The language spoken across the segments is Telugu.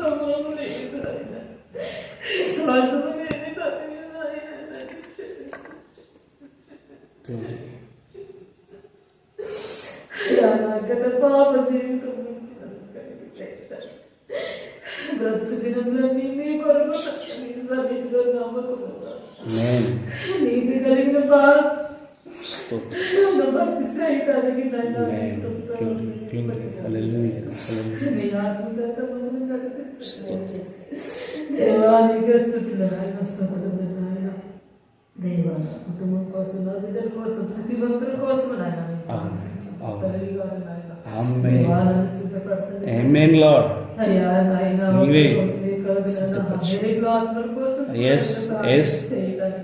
సమయం లేదు ఆయన, శ్వాసము లేని గత పాప జీవితం బ్రతుకు దినంలో మీ కొరకు నీ సన్నిధిలో నమ్మకముగా నీతి కలిగిన భక్తి చేయటానికి నీ ఆత్మగత మమ్మల్ని నడిపించండి. దేవానికి స్తుతులు నాయన, స్తోత్రములు నాయన. దేవా కుటుంబం కోసం, నా బిడ్డల కోసం, ప్రతి ఒక్కరి కోసం నాయన ఆమేన్ లార్డ్.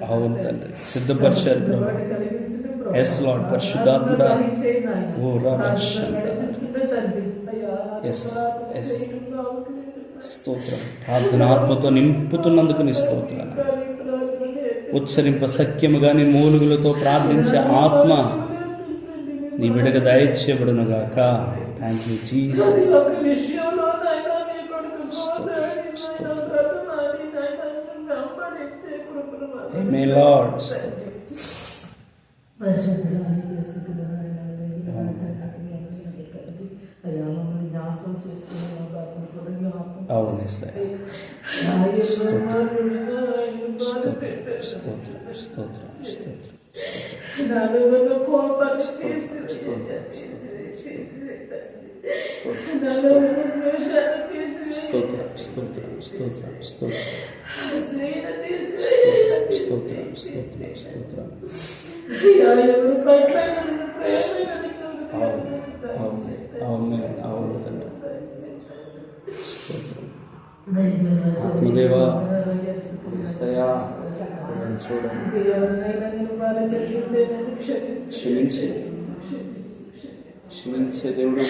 అవును తండ్రి, సిద్ధపరిచారు ప్రభు. ఎస్ లార్డ్, పరిశుద్ధాత్ముడా. ఓ స్తోత్రం. ప్రార్థన ఆత్మతో నింపుతున్నందుకు నీ స్తోత్రం. ఉచ్చరింప సఖ్యముగా నీ మూలుగులతో ప్రార్థించే ఆత్మ నీ బిడ్డకు దయచేయబడును గాక. Thank you Jesus. Amen lord. అవును సార్. స్తోత్రం స్తోత్రం స్తోత్రం. స్తోత్రం స్తోత్రం స్తోత్రం స్తోత్రం స్తోత్రం స్తోత్రం స్తోత్రం. అవును అవును తండ్రి. స్తోత్రం. ఆత్మదేవా చూడండి, క్షమించే దేవుడు.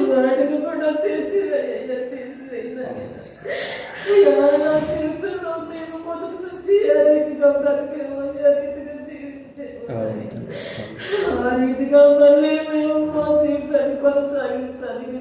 వాటిని కూడా తీసివేయ. మేము మొదటి నుంచి ఏ రీతిగా బ్రతికేమో, ఏ రీతిగా జీవించేమో, ఆ రీతిగా మళ్ళీ మేము మా జీవితాన్ని కొనసాగించడానికి